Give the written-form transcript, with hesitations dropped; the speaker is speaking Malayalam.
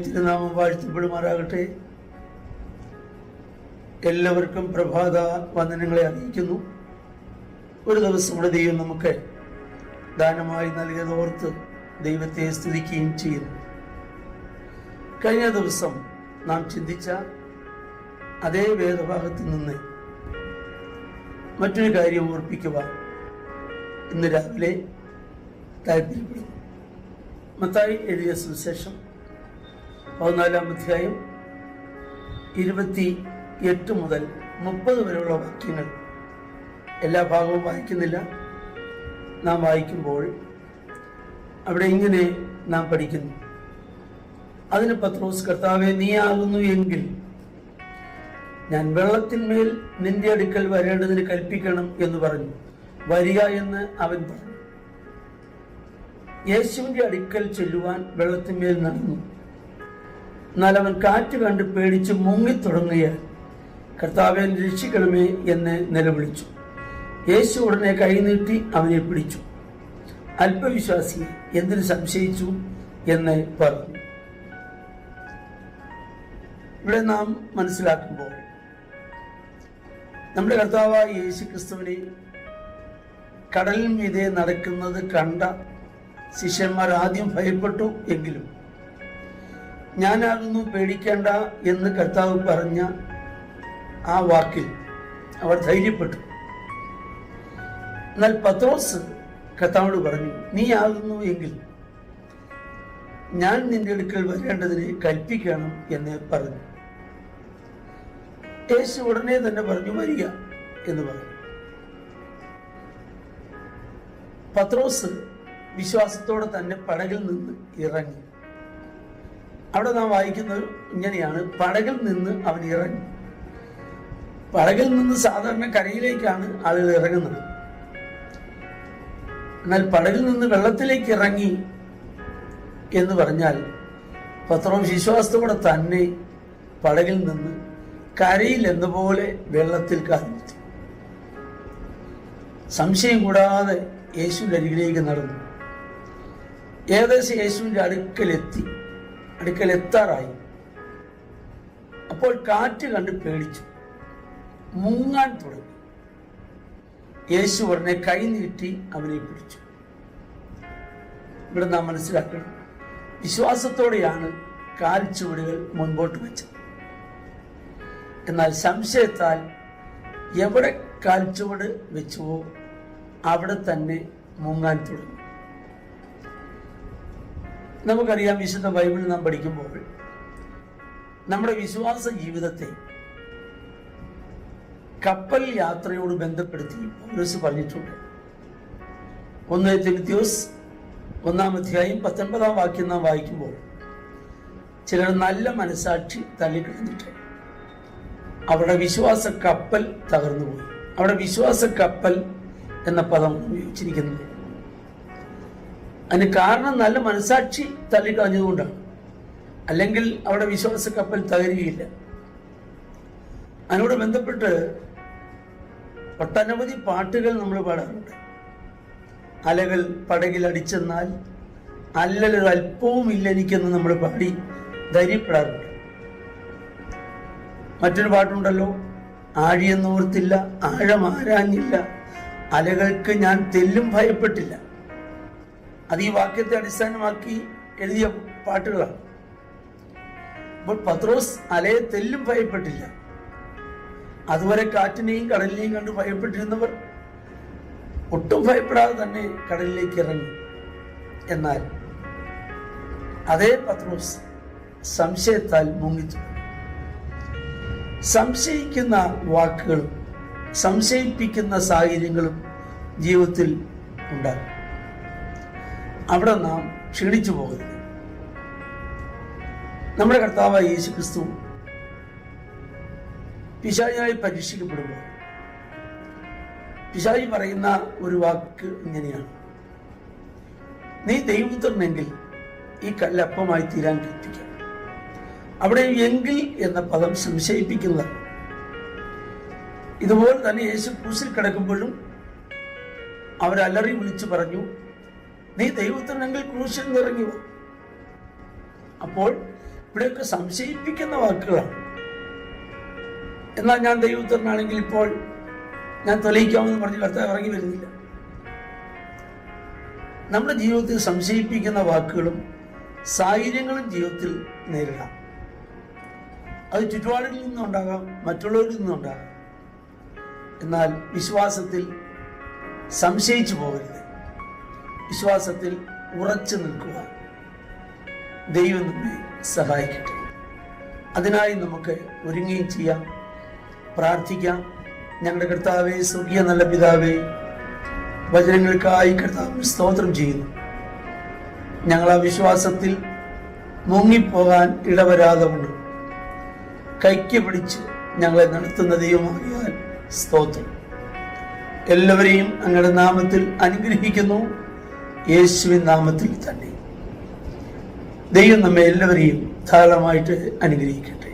തിരുനാമം വാഴ്ത്തപ്പെടുമാറാകട്ടെ. എല്ലാവർക്കും പ്രഭാത വന്ദനങ്ങളെ അറിയിക്കുന്നു. ഒരു ദിവസം കൂടെ ദൈവം നമുക്ക് ദാനമായി നൽകിയതോർത്ത് ദൈവത്തെ സ്തുതിക്കുകയും ചെയ്യുന്നു. കഴിഞ്ഞ ദിവസം നാം ചിന്തിച്ച അതേ വേദഭാഗത്ത് നിന്ന് മറ്റൊരു കാര്യം ഓർപ്പിക്കുവാൻ ഇന്ന് രാവിലെ താല്പര്യപ്പെടുന്നു. മത്തായി എഴുതിയ സുവിശേഷം 14-ാം അധ്യായം 28 മുതൽ 30 വരെയുള്ള വാക്യങ്ങൾ. എല്ലാ ഭാഗവും വായിക്കുന്നില്ല. നാം വായിക്കുമ്പോൾ അവിടെ ഇങ്ങനെ നാം പഠിക്കുന്നു. അതിന് പത്രോസ്, കർത്താവേ, നീ ആകുന്നു എങ്കിൽ ഞാൻ വെള്ളത്തിന്മേൽ നിന്റെ അടുക്കൽ വരേണ്ടതിന് കൽപ്പിക്കണം എന്ന് പറഞ്ഞു. വരിക എന്ന് അവൻ പറഞ്ഞു. യേശുവിന്റെ അടുക്കൽ ചെല്ലുവാൻ വെള്ളത്തിന്മേൽ നടന്നു. എന്നാൽ അവൻ കാറ്റ് കണ്ട് പേടിച്ച് മുങ്ങിത്തുടങ്ങുകയാൽ, കർത്താവേ, രക്ഷിക്കണമേ എന്ന് നിലവിളിച്ചു. യേശു ഉടനെ കൈനീട്ടി അവനെ പിടിച്ചു. അല്പവിശ്വാസിയെ, എന്തിനു സംശയിച്ചു എന്ന് പറഞ്ഞു. ഇവിടെ നാം മനസ്സിലാക്കുമ്പോൾ നമ്മുടെ കർത്താവായ യേശു ക്രിസ്തുവിനെ കടലിൽ മീതെ നടക്കുന്നത് കണ്ട ശിഷ്യന്മാർ ആദ്യം ഭയപ്പെട്ടു. എങ്കിലും ഞാനാകുന്നു, പേടിക്കേണ്ട എന്ന് കർത്താവ് പറഞ്ഞ ആ വാക്കിൽ അവർ ധൈര്യപ്പെട്ടു. എന്നാൽ പത്രോസ് കർത്താവിനോട് പറഞ്ഞു, നീ ആകുന്നു എങ്കിൽ ഞാൻ നിന്റെ അടുക്കൽ വരേണ്ടതിന് കൽപ്പിക്കണം എന്ന് പറഞ്ഞു. യേശു ഉടനെ തന്നെ പറഞ്ഞു, വരിക എന്ന് പറഞ്ഞു. പത്രോസ് വിശ്വാസത്തോടെ തന്നെ പടകിൽ നിന്ന് ഇറങ്ങി. അവിടെ നാം വായിക്കുന്നത് ഇങ്ങനെയാണ്: പടകിൽ നിന്ന് അവൻ ഇറങ്ങി. പടകിൽ നിന്ന് സാധാരണ കരയിലേക്കാണ് ആളുകൾ ഇറങ്ങുന്നത്. എന്നാൽ പടകിൽ നിന്ന് വെള്ളത്തിലേക്ക് ഇറങ്ങി എന്ന് പറഞ്ഞാൽ പത്രോസ് വിശ്വാസത്തോടെ തന്നെ പടകിൽ നിന്ന് കരയിൽ എന്നപോലെ വെള്ളത്തിൽ കാലുകുത്തി. സംശയം കൂടാതെ യേശുവിന്റെ അരികിലേക്ക് നടന്നു. ഏകദേശം യേശുവിന്റെ അടുക്കലെത്താറായി. അപ്പോൾ കാറ്റ് കണ്ട് പേടിച്ചു, മുങ്ങാൻ തുടങ്ങി. യേശു ഉടനെ കൈ നീട്ടി അവനെ പിടിച്ചു. ഇവിടെ നാം മനസ്സിലാക്കണം, വിശ്വാസത്തോടെയാണ് കാൽച്ചുവടുകൾ മുൻപോട്ട് വെച്ചത്. എന്നാൽ സംശയത്താൽ എവിടെ കാൽച്ചുവട് വെച്ചുവോ അവിടെ തന്നെ മുങ്ങാൻ തുടങ്ങി. നമുക്കറിയാം, വിശുദ്ധ ബൈബിൾ നാം പഠിക്കുമ്പോൾ നമ്മുടെ വിശ്വാസ ജീവിതത്തെ കപ്പൽ യാത്രയോട് ബന്ധപ്പെടുത്തി പൗലോസ് പറഞ്ഞിട്ടുണ്ട്. 1 തിമോഥെയോസ് 1-ാം അധ്യായം 19-ാം വാക്യം നാം വായിക്കുമ്പോൾ, ചിലർ നല്ല മനസാക്ഷി തള്ളിക്കളഞ്ഞിട്ട് അവരുടെ വിശ്വാസ കപ്പൽ തകർന്നുപോയി. അവിടെ വിശ്വാസ കപ്പൽ എന്ന പദം ഉപയോഗിച്ചിരിക്കുന്നത്. അതിന് കാരണം നല്ല മനസാക്ഷി തള്ളിക്കളഞ്ഞതുകൊണ്ടാണ്. അല്ലെങ്കിൽ അവിടെ വിശ്വാസ കപ്പൽ തകരുകയില്ല. അതിനോട് ബന്ധപ്പെട്ട് ഒട്ടനവധി പാട്ടുകൾ നമ്മൾ പാടാറുണ്ട്. അലകൾ പടകിൽ അടിച്ചെന്നാൽ അല്ലലൊരു അല്പവും ഇല്ല എനിക്കെന്ന് നമ്മൾ പാടി ധൈര്യപ്പെടാറുണ്ട്. മറ്റൊരു പാട്ടുണ്ടല്ലോ: ആഴിയെന്നോർത്തില്ല, ആഴം ആരാഞ്ഞില്ല, അലകൾക്ക് ഞാൻ തെല്ലും ഭയപ്പെട്ടില്ല. അത് ഈ വാക്യത്തെ അടിസ്ഥാനമാക്കി എഴുതിയ പാട്ടുകളാണ്. അപ്പോൾ പത്രോസ് അലയെ തെല്ലും ഭയപ്പെട്ടില്ല. അതുവരെ കാറ്റിനെയും കടലിനെയും കണ്ട് ഭയപ്പെട്ടിരുന്നവർ ഒട്ടും ഭയപ്പെടാതെ തന്നെ കടലിലേക്ക് ഇറങ്ങി. എന്നാൽ അതേ പത്രോസ് സംശയത്താൽ മുങ്ങിത്തു. സംശയിക്കുന്ന വാക്കുകളും സംശയിപ്പിക്കുന്ന സാഹചര്യങ്ങളും ജീവിതത്തിൽ ഉണ്ടാകും. അവിടെ നാം ക്ഷീണിച്ചു പോകരുത്. നമ്മുടെ കർത്താവായ യേശു ക്രിസ്തു പിശാചിനായി പരീക്ഷിക്കപ്പെടുമ്പോൾ പിശാചി പറയുന്ന ഒരു വാക്ക് ഇങ്ങനെയാണ്: നീ ദൈവപുത്രനെങ്കിൽ ഈ കല്ലപ്പമായി തീരാൻ കൽപ്പിക്കാം. അവിടെ എങ്കിൽ എന്ന പദം സംശയിപ്പിക്കുന്നതാണ്. ഇതുപോലെ തന്നെ യേശു ക്രൂശിൽ കിടക്കുമ്പോഴും അവരലറി വിളിച്ചു പറഞ്ഞു, നീ ദൈവത്തിനെങ്കിൽ ക്രൂശിൽ നിറങ്ങി വാ. അപ്പോൾ ഇവിടെയൊക്കെ സംശയിപ്പിക്കുന്ന വാക്കുകളാണ്. എന്നാൽ ഞാൻ ദൈവപുത്രനാണെങ്കിൽ ഇപ്പോൾ ഞാൻ തെളിയിക്കാമെന്ന് പറഞ്ഞ് കർത്താവ് ഇറങ്ങി വരുന്നില്ല. നമ്മുടെ ജീവിതത്തിൽ സംശയിപ്പിക്കുന്ന വാക്കുകളും സാഹചര്യങ്ങളും ജീവിതത്തിൽ നേരിടാം. അത് ചുറ്റുപാടിൽ നിന്നുണ്ടാകാം, മറ്റുള്ളവരിൽ നിന്നുണ്ടാകാം. എന്നാൽ വിശ്വാസത്തിൽ സംശയിച്ചു പോകരുത്. വിശ്വാസത്തിൽ ഉറച്ചു നിൽക്കുക. ദൈവം നമ്മെ സഹായിക്കട്ടെ. അതിനായി നമുക്ക് ഒരുങ്ങുകയും ചെയ്യാം, പ്രാർത്ഥിക്കാം. ഞങ്ങളുടെ കർത്താവേ, സ്വർഗീയ നല്ല പിതാവേ, വചനങ്ങൾക്കായി കർത്താവ് സ്തോത്രം ചെയ്യുന്നു. ഞങ്ങൾ ആ വിശ്വാസത്തിൽ മുങ്ങിപ്പോകാൻ ഇടവരാതെ കൊണ്ട് കൈക്ക് പിടിച്ച് ഞങ്ങളെ നടത്തുന്ന ദൈവമാകിയാൽ സ്തോത്രം. എല്ലാവരെയും അങ്ങയുടെ നാമത്തിൽ അനുഗ്രഹിക്കുന്നു, യേശുവിൻ നാമത്തിൽ തന്നെ. ദൈവം നമ്മെ എല്ലാവരെയും ധാരാളമായിട്ട് അനുഗ്രഹിക്കട്ടെ.